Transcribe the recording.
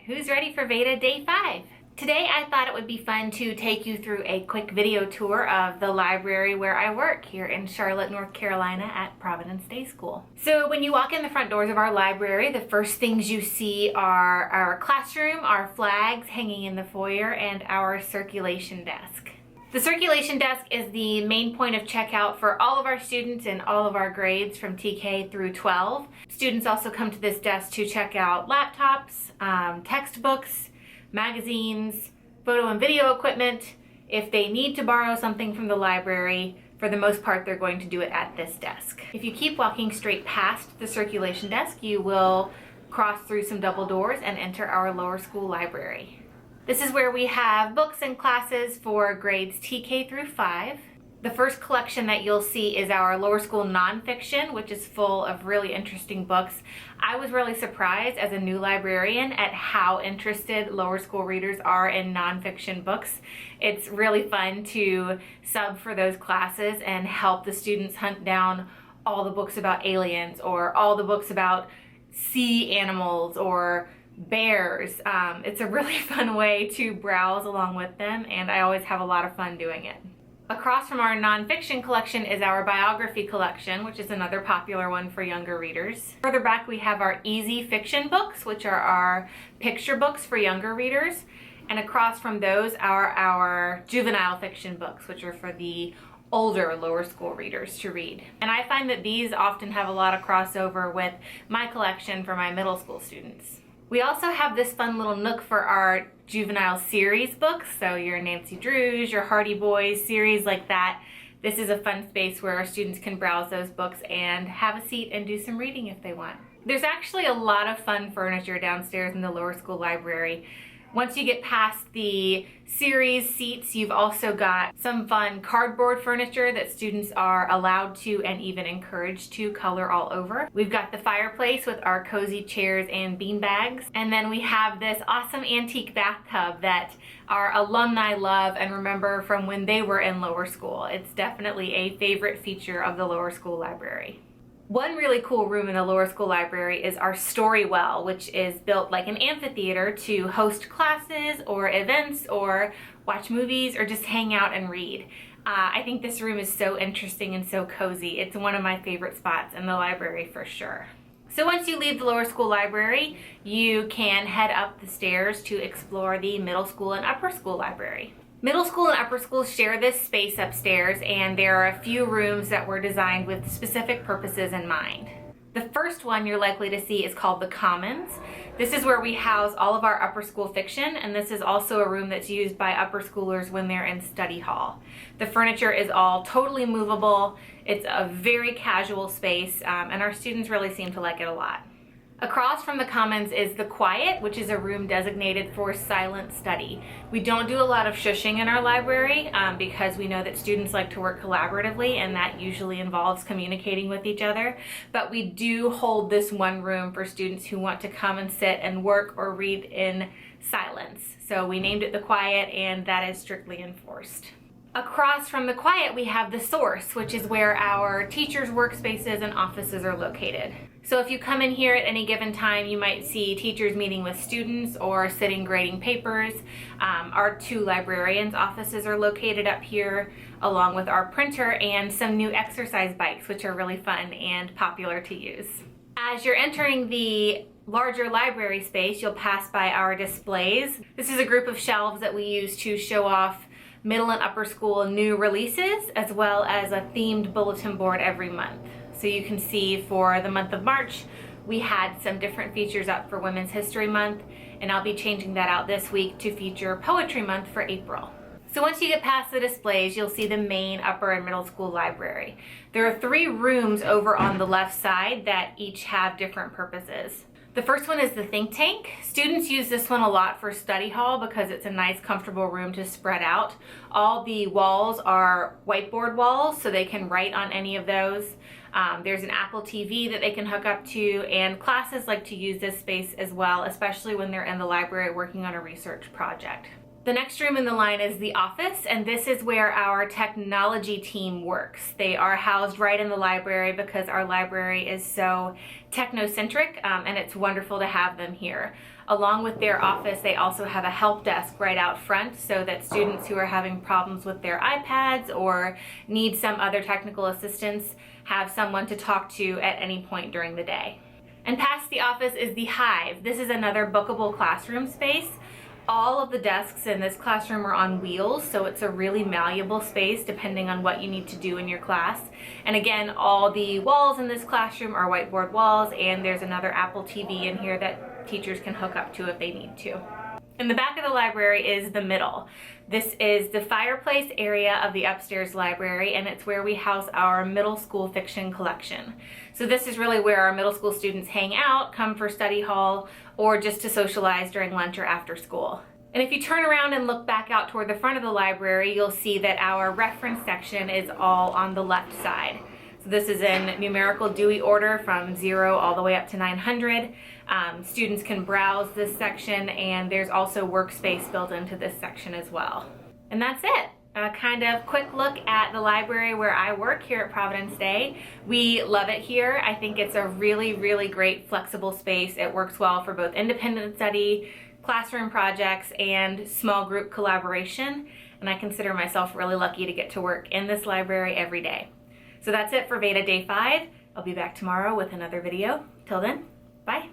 who's ready for VEDA Day 5? Today I thought it would be fun to take you through a quick video tour of the library where I work here in Charlotte, North Carolina at Providence Day School. So when you walk in the front doors of our library, the first things you see are our classroom, our flags hanging in the foyer, and our circulation desk. The circulation desk is the main point of checkout for all of our students and all of our grades from TK through 12. Students also come to this desk to check out laptops, textbooks, magazines, photo and video equipment. If they need to borrow something from the library, for the most part, they're going to do it at this desk. If you keep walking straight past the circulation desk, you will cross through some double doors and enter our lower school library. This is where we have books and classes for grades TK through 5. The first collection that you'll see is our lower school nonfiction, which is full of really interesting books. I was really surprised as a new librarian at how interested lower school readers are in nonfiction books. It's really fun to sub for those classes and help the students hunt down all the books about aliens or all the books about sea animals or bears. It's a really fun way to browse along with them, and I always have a lot of fun doing it. Across from our nonfiction collection is our biography collection, which is another popular one for younger readers. Further back we have our easy fiction books, which are our picture books for younger readers. And across from those are our juvenile fiction books, which are for the older lower school readers to read. And I find that these often have a lot of crossover with my collection for my middle school students. We also have this fun little nook for our Juvenile Series books, so your Nancy Drews, your Hardy Boys, series like that. This is a fun space where our students can browse those books and have a seat and do some reading if they want. There's actually a lot of fun furniture downstairs in the lower school library. Once you get past the series seats, you've also got some fun cardboard furniture that students are allowed to and even encouraged to color all over. We've got the fireplace with our cozy chairs and bean bags. And then we have this awesome antique bathtub that our alumni love and remember from when they were in lower school. It's definitely a favorite feature of the lower school library. One really cool room in the lower school library is our Storywell, which is built like an amphitheater to host classes or events or watch movies or just hang out and read. I think this room is so interesting and so cozy. It's one of my favorite spots in the library for sure. So once you leave the lower school library, you can head up the stairs to explore the middle school and upper school library. Middle school and upper school share this space upstairs, and there are a few rooms that were designed with specific purposes in mind. The first one you're likely to see is called the Commons. This is where we house all of our upper school fiction, and this is also a room that's used by upper schoolers when they're in study hall. The furniture is all totally movable. It's a very casual space, and our students really seem to like it a lot. Across from the Commons is the Quiet, which is a room designated for silent study. We don't do a lot of shushing in our library because we know that students like to work collaboratively, and that usually involves communicating with each other. But we do hold this one room for students who want to come and sit and work or read in silence. So we named it the Quiet, and that is strictly enforced. Across from the Quiet, we have the Source, which is where our teachers' workspaces and offices are located. So if you come in here at any given time, you might see teachers meeting with students or sitting grading papers. Our two librarians' offices are located up here, along with our printer and some new exercise bikes, which are really fun and popular to use. As you're entering the larger library space, you'll pass by our displays. This is a group of shelves that we use to show off middle and upper school new releases, as well as a themed bulletin board every month. So you can see for the month of March, we had some different features up for Women's History Month, and I'll be changing that out this week to feature Poetry Month for April. So once you get past the displays, you'll see the main upper and middle school library. There are 3 rooms over on the left side that each have different purposes. The first one is the think tank. Students use this one a lot for study hall because it's a nice, comfortable room to spread out. All the walls are whiteboard walls, so they can write on any of those. There's an Apple TV that they can hook up to, and classes like to use this space as well, especially when they're in the library working on a research project. The next room in the line is the office, and this is where our technology team works. They are housed right in the library because our library is so technocentric, and it's wonderful to have them here. Along with their office, they also have a help desk right out front so that students who are having problems with their iPads or need some other technical assistance have someone to talk to at any point during the day. And past the office is the Hive. This is another bookable classroom space. All of the desks in this classroom are on wheels, so it's a really malleable space depending on what you need to do in your class. And again, all the walls in this classroom are whiteboard walls, and there's another Apple TV in here that teachers can hook up to if they need to. In the back of the library is the middle. This is the fireplace area of the upstairs library, and it's where we house our middle school fiction collection. So this is really where our middle school students hang out, come for study hall, or just to socialize during lunch or after school. And if you turn around and look back out toward the front of the library, you'll see that our reference section is all on the left side. So this is in numerical Dewey order from 0 all the way up to 900. Students can browse this section, and there's also workspace built into this section as well. And that's it. A kind of quick look at the library where I work here at Providence Day. We love it here. I think it's a really, really great flexible space. It works well for both independent study, classroom projects, and small group collaboration. And I consider myself really lucky to get to work in this library every day. So that's it for VEDA Day 5. I'll be back tomorrow with another video. Till then, bye.